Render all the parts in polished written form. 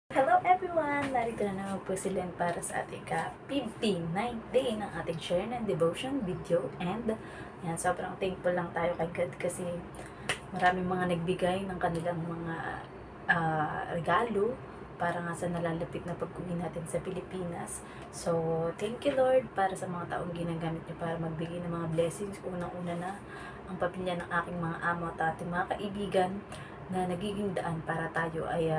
Hello everyone! Narito na naman po sila para sa ating ka-59th day ng ating share ng devotion video. And yan, sobrang thankful lang tayo kay God kasi maraming mga nagbigay ng kanilang mga regalo para nga sa nalalapit na pag-uwi natin sa Pilipinas. So, thank you Lord para sa mga taong ginagamit niyo para magbigay ng mga blessings. Unang-una na ang pamilya ng aking mga amo at ating mga kaibigan na nagiging daan para tayo ay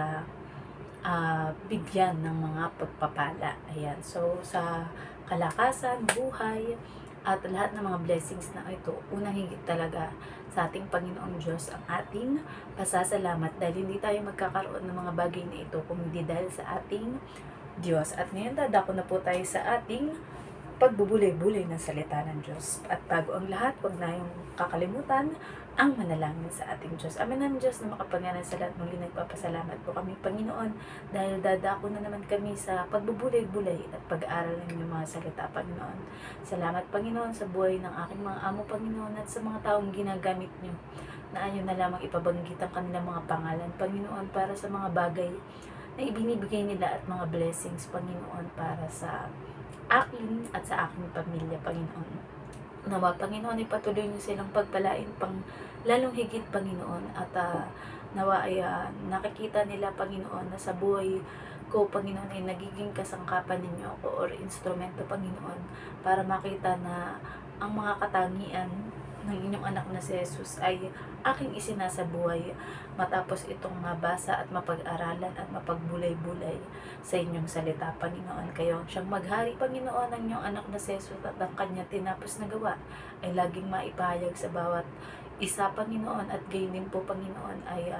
bigyan ng mga pagpapala. Ayan. So, sa kalakasan, buhay, at lahat ng mga blessings na ito, unang higit talaga sa ating Panginoong Diyos ang ating pasasalamat dahil hindi tayo magkakaroon ng mga bagay na ito kung hindi dahil sa ating Diyos. At ngayon dadako na po tayo sa ating pagbubulay-bulay ng salita ng Diyos. At bago ang lahat, huwag na yung kakalimutan ang manalangin sa ating Diyos. Amen ang Diyos na makapangyarihan sa lahat. Muli nagpapasalamat po kami, Panginoon, dahil dadako na naman kami sa pagbubulay-bulay at pag-aaral ng inyong mga salita, Panginoon. Salamat, Panginoon, sa buhay ng aking mga amo, Panginoon, at sa mga taong ginagamit niyo na ayaw na lamang ipabanggit ang kanilang mga pangalan, Panginoon, para sa mga bagay na ibinibigay nila at mga blessings, Panginoon, para sa akin at sa aking pamilya, Panginoon. Nawa, Panginoon, ipatuloy niyo silang pagpalain pang lalong higit, Panginoon, at nawa ay nakikita nila, Panginoon, na sa buhay ko, Panginoon, ay nagiging kasangkapan ninyo ako or instrumento, Panginoon, para makita na ang mga katangian ng inyong anak na si Jesus ay aking isinasa buhay matapos itong mabasa at mapag-aralan at mapagbulay-bulay sa inyong salita, Panginoon. Kayo siyang maghari, Panginoon, ng inyong anak na si Jesus at ang kanya tinapos na gawa ay laging maipahayag sa bawat isa, Panginoon, at gayon din po, Panginoon, ay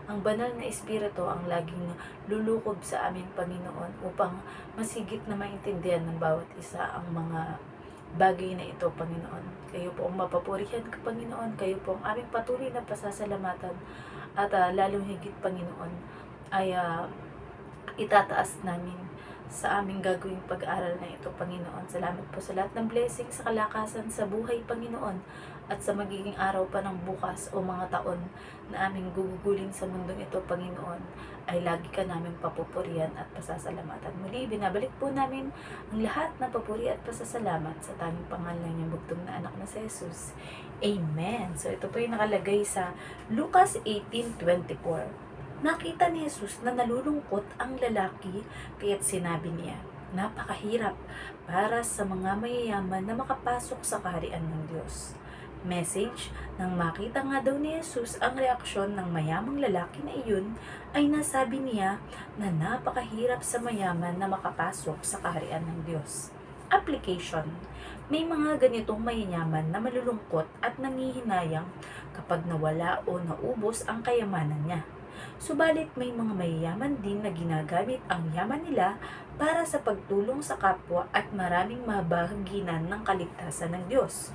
ang banal na Espiritu ang laging lulukob sa amin, Panginoon, upang masigit na maintindihan ng bawat isa ang mga bagay na ito, Panginoon. Kayo po ang mapapurihan, Panginoon. Kayo po ang aming patuloy na pasasalamatan at lalong higit, Panginoon, ay itataas namin sa aming gagawing pag-aaral na ito, Panginoon. Salamat po sa lahat ng blessing, sa kalakasan, sa buhay, Panginoon, at sa magiging araw pa ng bukas o mga taon na aming gugugulin sa mundong ito, Panginoon, ay lagi ka namin papupurihan at pasasalamatan. Muli, binabalik po namin ang lahat ng papuri at pasasalamat sa tanging pangalan ng iyong bugtong na anak na si Jesus. Amen. So, ito po yung nakalagay sa Lucas 18:24. Nakita ni Jesus na nalulungkot ang lalaki, kaya't sinabi niya, napakahirap para sa mga mayayaman na makapasok sa kaharian ng Diyos. Message, nang makita nga daw ni Jesus ang reaksyon ng mayamang lalaki na iyon, ay nasabi niya na napakahirap sa mayaman na makapasok sa kaharian ng Diyos. Application, may mga ganitong mayayaman na malulungkot at nangihinayang kapag nawala o naubos ang kayamanan niya. Subalit may mga mayayaman din na ginagamit ang yaman nila para sa pagtulong sa kapwa at maraming mabahaginan ng kaligtasan ng Diyos.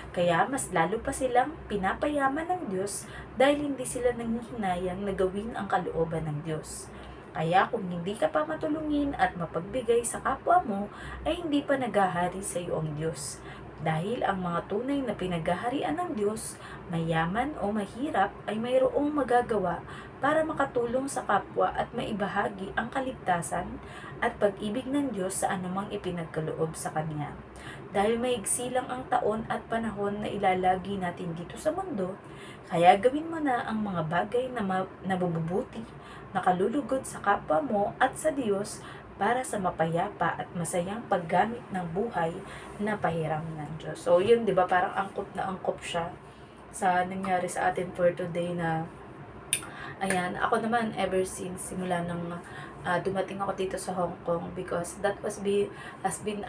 Kaya mas lalo pa silang pinapayaman ng Diyos dahil hindi sila nanghihinayang na gawin ang kalooban ng Diyos. Kaya kung hindi ka pa matulungin at mapagbigay sa kapwa mo, ay hindi pa naghahari sa iyo ang Diyos. Dahil ang mga tunay na pinaghaharian ng Diyos, mayaman o mahirap, ay mayroong magagawa para makatulong sa kapwa at maibahagi ang kaligtasan at pag-ibig ng Diyos sa anumang ipinagkaloob sa Kanya. Dahil maigsi lang ang taon at panahon na ilalagi natin dito sa mundo, kaya gawin mo na ang mga bagay na nabububuti, nakalulugod sa kapwa mo at sa Diyos para sa mapayapa at masayang paggamit ng buhay na pahiram ng Diyos. So, yun, di ba, parang angkop na angkop siya sa nangyari sa atin for today na, ayan, ako naman ever since simula nang dumating ako dito sa Hong Kong, because that has been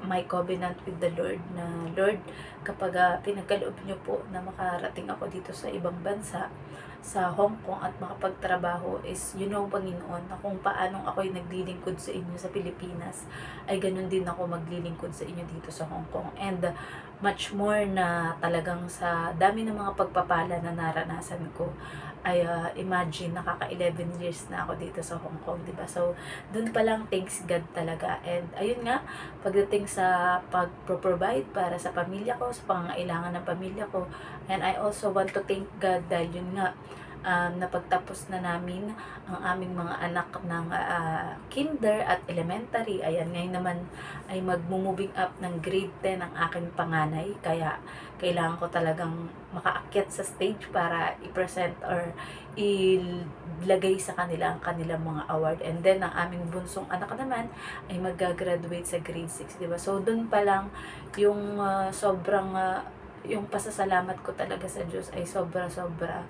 my covenant with the Lord na, Lord, kapag pinagkaloob niyo po na makarating ako dito sa ibang bansa, sa Hong Kong, at makapagtrabaho, is Panginoon, na kung paanong ako'y naglilingkod sa inyo sa Pilipinas, ay ganun din ako maglilingkod sa inyo dito sa Hong Kong. And much more na talagang sa dami ng mga pagpapala na naranasan ko, ay imagine, nakaka 11 years na ako dito sa Hong Kong, diba? So, dun pa lang, thanks God talaga. And ayun nga, pagdating sa pag-provide para sa pamilya ko, sa pangangailangan ng pamilya ko, and I also want to thank God dahil yun nga, napagtapos na namin ang aming mga anak ng kinder at elementary. Ayan, ngayon naman ay magmo-moving up ng grade 10 ang aking panganay. Kaya kailangan ko talagang makaakyat sa stage para i-present or ilagay sa kanila ang kanilang mga award. And then, ang aming bunsong anak naman ay mag-graduate sa grade 6, di ba? So, dun pa lang yung sobrang yung pasasalamat ko talaga sa Diyos ay sobra-sobra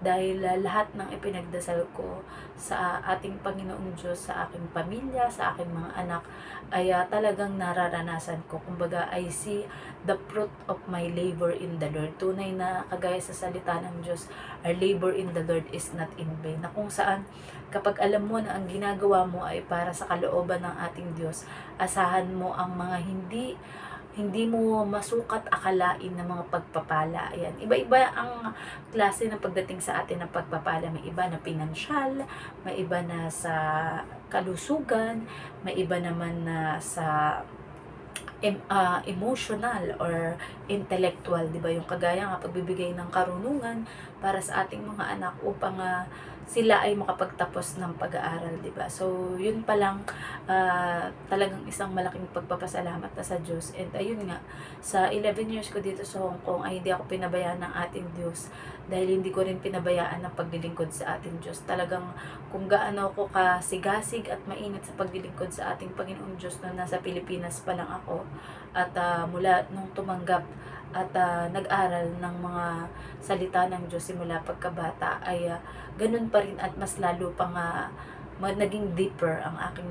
dahil lahat ng ipinagdasal ko sa ating Panginoong Diyos, sa aking pamilya, sa aking mga anak ay talagang nararanasan ko. Kumbaga, I see the fruit of my labor in the Lord. Tunay na kagaya sa salita ng Diyos, our labor in the Lord is not in vain. Na kung saan, kapag alam mo na ang ginagawa mo ay para sa kalooban ng ating Diyos, asahan mo ang mga hindi mo masukat akalain ng mga pagpapala. Ayan. Iba-iba ang klase ng pagdating sa atin ng pagpapala. May iba na pinansyal, may iba na sa kalusugan, may iba naman na sa emotional or intellectual, 'di ba? Yung kagaya nga pagbibigay ng karunungan para sa ating mga anak upang sila ay makapagtapos ng pag-aaral, 'di ba? So, yun pa lang talagang isang malaking pagpapasalamat na sa Diyos. And ayun nga, sa 11 years ko dito sa Hong Kong ay hindi ako pinabayaan ng ating Diyos dahil hindi ko rin pinabayaan ng paglilingkod sa ating Diyos. Talagang kung gaano ako kasigasig at mainit sa paglilingkod sa ating Panginoong Diyos nung nasa Pilipinas pa lang ako at mula nung tumanggap at nag-aral ng mga salita ng Diyos simula pagkabata ay ganun pa rin at mas lalo pang naging deeper ang aking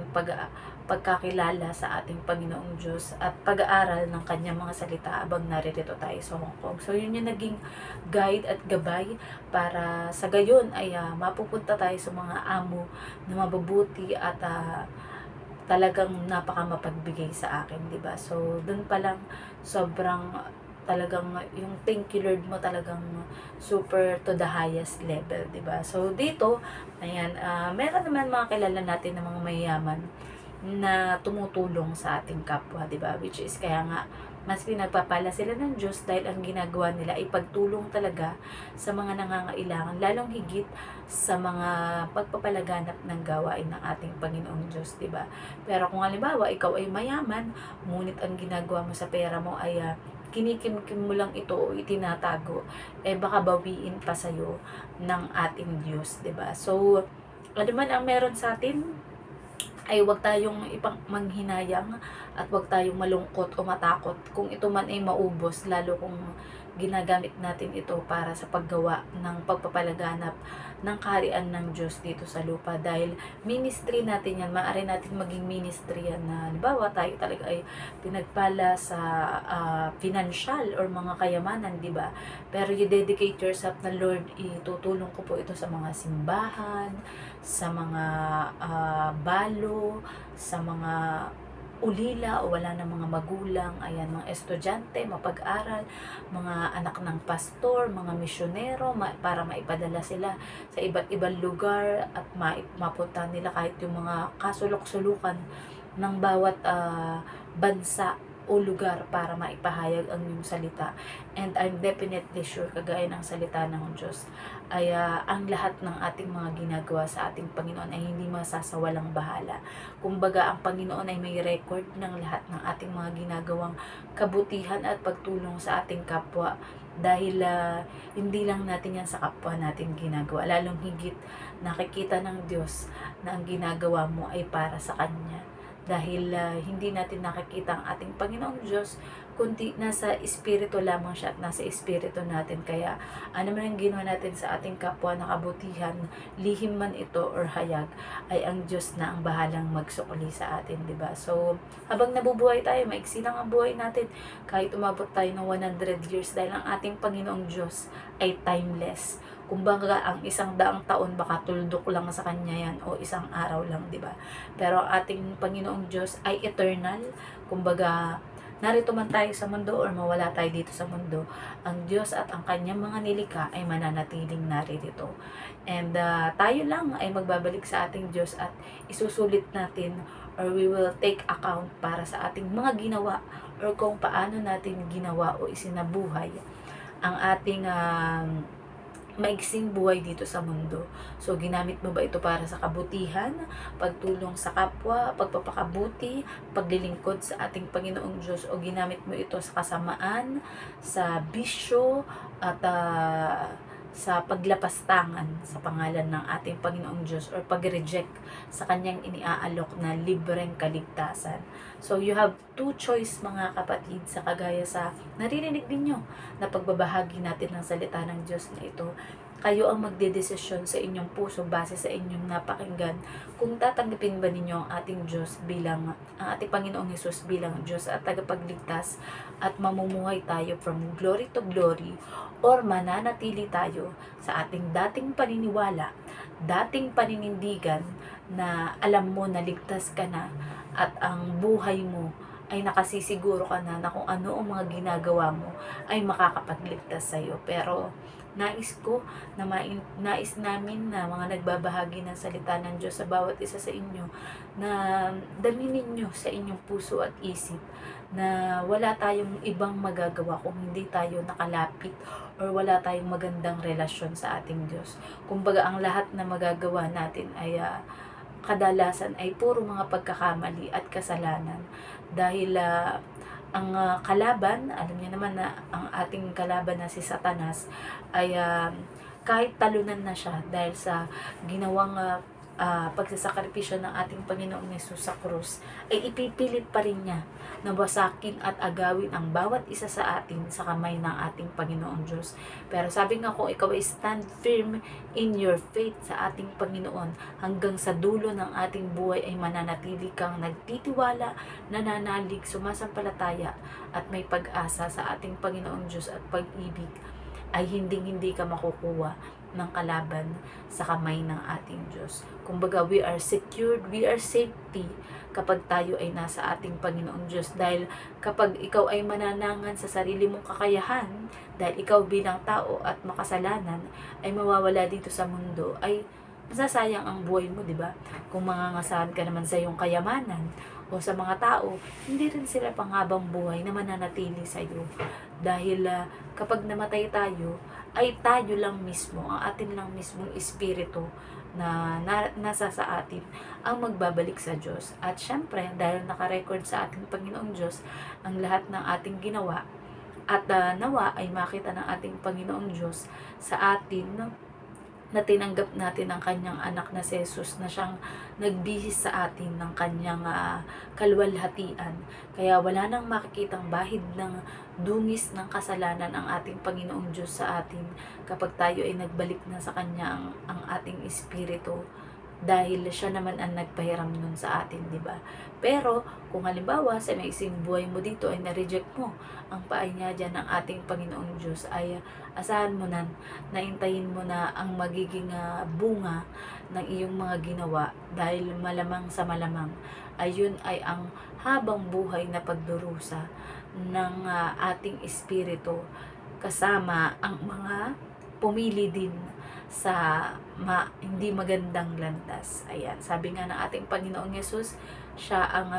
pagkakilala sa ating Panginoong Diyos at pag-aaral ng kanyang mga salita habang naririto tayo sa Hong Kong. So, yun yung naging guide at gabay para sa gayon ay mapupunta tayo sa mga amo na mabubuti at talagang napaka mapagbigay sa akin, 'di ba? So, doon pa lang sobrang talagang yung thank you Lord mo talagang super to the highest level, 'di ba? So, dito, ayan, meron naman mga kilala natin ng mga mayayaman na tumutulong sa ating kapwa, 'di ba? Which is kaya nga mas pinagpapala sila ng Diyos dahil ang ginagawa nila ay pagtulong talaga sa mga nangangailangan, lalong higit sa mga pagpapalaganap ng gawain ng ating Panginoong Diyos, 'di ba? Pero kung halimbawa ikaw ay mayaman, ngunit ang ginagawa mo sa pera mo ay kinikimkim mo lang ito o itinatago, baka bawiin pa sa'yo ng ating Diyos, 'di ba? So, ano man ang meron sa atin, ay huwag tayong ipang manghinayang at huwag tayong malungkot o matakot kung ito man ay maubos, lalo kung ginagamit natin ito para sa paggawa ng pagpapalaganap ng kaharian ng Diyos dito sa lupa. Dahil ministry natin yan, maaari natin maging ministry yan na halimbawa tayo talaga ay pinagpala sa financial or mga kayamanan, di ba? Pero you dedicate yourself na Lord, itutulong ko po ito sa mga simbahan, sa mga balo, sa mga ulila o wala ng mga magulang, ayan, mga estudyante, mapag-aral, mga anak ng pastor, mga misyonero, para maipadala sila sa iba't ibang lugar at mapunta nila kahit yung mga kasulok-sulukan ng bawat bansa o lugar para maipahayag ang iyong salita. And I'm definitely sure, kagaya ng salita ng Diyos, ay ang lahat ng ating mga ginagawa sa ating Panginoon ay hindi masasawalang bahala. Kumbaga, ang Panginoon ay may record ng lahat ng ating mga ginagawang kabutihan at pagtulong sa ating kapwa. Dahil hindi lang natin yan sa kapwa natin ginagawa. Lalong higit nakikita ng Diyos na ang ginagawa mo ay para sa Kanya. Dahil hindi natin nakikita ang ating Panginoong Diyos, kundi nasa espiritu lamang siya at nasa espiritu natin. Kaya ano man ang ginawa natin sa ating kapwa na kabutihan, lihim man ito or hayag, ay ang Diyos na ang bahalang magsukli sa atin, di ba? So, habang nabubuhay tayo, maiksi lang ang buhay natin, kahit umabot tayo ng 100 years, dahil ang ating Panginoong Diyos ay timeless. Kumbaga, ang 100 taon baka tuldok lang sa kanya yan o isang araw lang, di ba? Pero ang ating Panginoong Diyos ay eternal. Kumbaga, narito man tayo sa mundo or mawala tayo dito sa mundo, ang Diyos at ang kanyang mga nilikha ay mananatiling narito. And tayo lang ay magbabalik sa ating Diyos at isusulit natin or we will take account para sa ating mga ginawa or kung paano natin ginawa o isinabuhay ang ating maiksing buhay dito sa mundo. So, ginamit mo ba ito para sa kabutihan, pagtulong sa kapwa, pagpapakabuti, paglilingkod sa ating Panginoong Diyos, o ginamit mo ito sa kasamaan, sa bisyo, at sa paglapastangan sa pangalan ng ating Panginoong Diyos, or pag-reject sa kanyang iniaalok na libreng kaligtasan. So, you have two choice mga kapatid, sa kagaya sa naririnig ninyo na pagbabahagi natin ng salita ng Diyos na ito. Kayo ang magdedesisyon sa inyong puso base sa inyong napakinggan kung tatanggapin ba ninyo ang ating Diyos bilang, ang ating Panginoong Hesus bilang Diyos at tagapagligtas, at mamumuhay tayo from glory to glory, or mananatili tayo sa ating dating paniniwala, dating paninindigan, na alam mo na ligtas ka na at ang buhay mo ay nakasisiguro ka na kung ano ang mga ginagawa mo ay makakapagligtas sa iyo. Pero nais ko na nais namin na mga nagbabahagi ng salita ng Diyos sa bawat isa sa inyo, na daminin nyo sa inyong puso at isip na wala tayong ibang magagawa kung hindi tayo nakalapit, or wala tayong magandang relasyon sa ating Diyos. Kumbaga, ang lahat na magagawa natin ay kadalasan ay puro mga pagkakamali at kasalanan. Dahil ang kalaban, alam niyo naman na ang ating kalaban na si Satanas ay kahit talunan na siya dahil sa ginawang pagsasakripisyo ng ating Panginoong Hesus sa krus, ay ipipilit pa rin niya na wasakin at agawin ang bawat isa sa atin sa kamay ng ating Panginoong Diyos. Pero sabi nga, kung ikaw ay stand firm in your faith sa ating Panginoon, hanggang sa dulo ng ating buhay ay mananatili kang nagtitiwala, nananalig, sumasampalataya, at may pag-asa sa ating Panginoong Diyos at pag-ibig, ay hindi ka makukuha ng kalaban sa kamay ng ating Diyos. Kumbaga, we are secured, we are safety kapag tayo ay nasa ating Panginoong Diyos. Dahil kapag ikaw ay mananangan sa sarili mong kakayahan, dahil ikaw bilang tao at makasalanan ay mawawala dito sa mundo, ay masasayang ang buhay mo, di ba? Kung mangangasahan ka naman sa iyong kayamanan o sa mga tao, hindi rin sila panghabang buhay na mananatili sa iyo. Dahil kapag namatay tayo, ay tayo lang mismo, ang atin lang mismong espiritu na nasa sa atin ang magbabalik sa Diyos. At syempre, dahil nakarecord sa ating Panginoong Diyos ang lahat ng ating ginawa, at nawa ay makita ng ating Panginoong Diyos sa atin na tinanggap natin ang kanyang anak na si Jesus, na siyang nagbihis sa atin ng kanyang kaluwalhatian. Kaya wala nang makikitang bahid ng dungis ng kasalanan ang ating Panginoong Diyos sa atin kapag tayo ay nagbalik na sa kanya ang ating espiritu, dahil siya naman ang nagpahiram nun sa atin, di ba? Pero kung halimbawa sa maiksing buhay mo dito ay na-reject mo ang paanya dyan ng ating Panginoong Diyos, ay asahan mo na, naintayin mo na ang magiging bunga ng iyong mga ginawa, dahil malamang sa malamang ayun ay ang habang buhay na pagdurusa ng ating espiritu, kasama ang mga pumili din sa hindi magandang landas. Ayan, sabi nga ng ating Panginoong Yesus, siya ang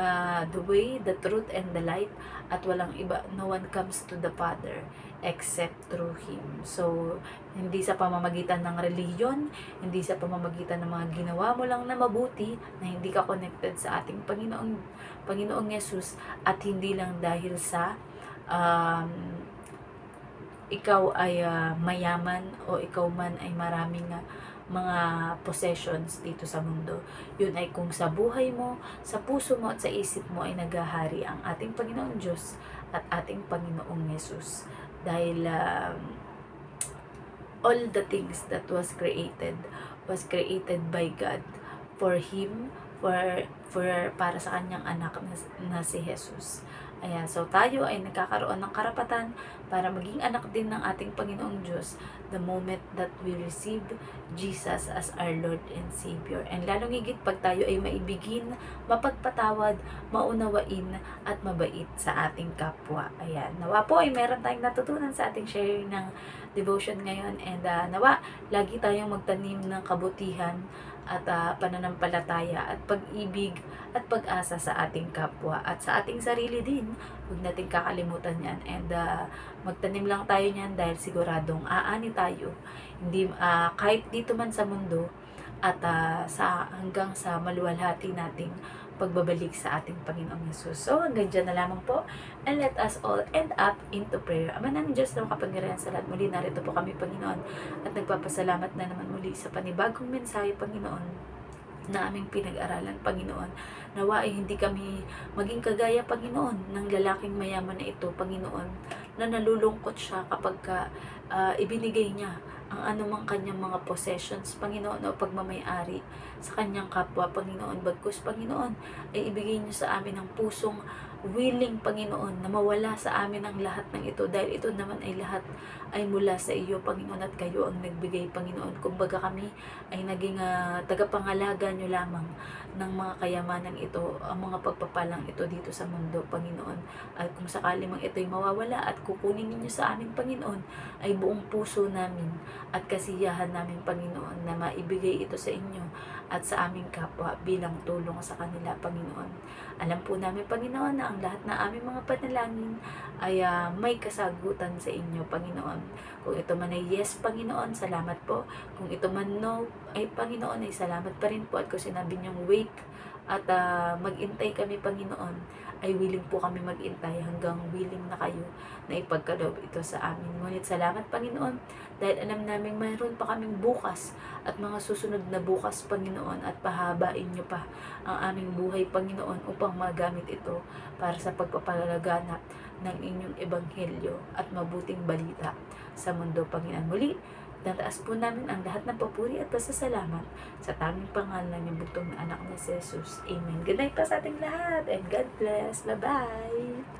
the way, the truth, and the light, at walang iba, no one comes to the Father except through Him. So, hindi sa pamamagitan ng reliyon, hindi sa pamamagitan ng mga ginawa mo lang na mabuti, na hindi ka connected sa ating Panginoong Yesus, at hindi lang dahil sa ikaw ay mayaman, o ikaw man ay maraming mga possessions dito sa mundo. Yun ay kung sa buhay mo, sa puso mo, at sa isip mo ay naghahari ang ating Panginoong Diyos at ating Panginoong Yesus. Dahil all the things that was created by God for Him, para sa kanyang anak na si Jesus. Ayan, so tayo ay nagkakaroon ng karapatan para maging anak din ng ating Panginoong Diyos the moment that we receive Jesus as our Lord and Savior. And lalong higit pag tayo ay maibigin, mapagpatawad, maunawain, at mabait sa ating kapwa. Ayan, nawa po ay meron tayong natutunan sa ating sharing ng devotion ngayon, and nawa lagi tayong magtanim ng kabutihan at pananampalataya at pag-ibig at pag-asa sa ating kapwa at sa ating sarili din. Huwag natin kakalimutan yan. And magtanim lang tayo niyan dahil siguradong aani tayo. Hindi, kahit dito man sa mundo at hanggang sa maluwalhati nating pagbabalik sa ating Panginoong Yesus. So, hanggang dyan na lamang po. And let us all end up into prayer. Ama namin Diyos na makapangyarihan sa lahat. Muli narito po kami, Panginoon. At nagpapasalamat na naman muli sa panibagong mensahe, Panginoon, na aming pinag-aralan, Panginoon. Nawa ay hindi kami maging kagaya, Panginoon, ng lalaking mayaman na ito, Panginoon, na nalulungkot siya kapag ibinigay niya ang anumang kanyang mga possessions, Panginoon, o pagmamayari sa kanyang kapwa, Panginoon. Bagkus, Panginoon, ay ibigay niyo sa amin ang pusong willing, Panginoon, na mawala sa amin ang lahat ng ito dahil ito naman ay lahat ay mula sa iyo, Panginoon, at kayo ang nagbigay, Panginoon. Kumbaga kami ay naging tagapangalaga nyo lamang ng mga kayamanan ito, ang mga pagpapalang ito dito sa mundo, Panginoon. At kung sakali mang ito'y mawawala at kukunin ninyo sa amin, Panginoon, ay buong puso namin at kasiyahan namin, Panginoon, na maibigay ito sa inyo at sa aming kapwa bilang tulong sa kanila, Panginoon. Alam po namin, Panginoon, na ang lahat na aming mga panalangin ay may kasagutan sa inyo, Panginoon. Kung ito man ay yes, Panginoon, salamat po. Kung ito man no, ay Panginoon, ay salamat pa rin po. At kung sinabi niyong wait at mag-intay kami, Panginoon, ay willing po kami mag-intay hanggang willing na kayo na ipagkaloob ito sa amin. Ngunit salamat, Panginoon, dahil alam namin mayroon pa kaming bukas at mga susunod na bukas, Panginoon, at pahabain niyo pa ang aming buhay, Panginoon, upang magamit ito para sa pagpapalaganap ng inyong ebanghelyo at mabuting balita sa mundo, Panginoon. Muli, nataas po namin ang lahat ng papuri at pasasalamat sa tanging pangalan ng bugtong na anak ni Jesus. Amen. Good night pa sa ating lahat and God bless. Bye-bye!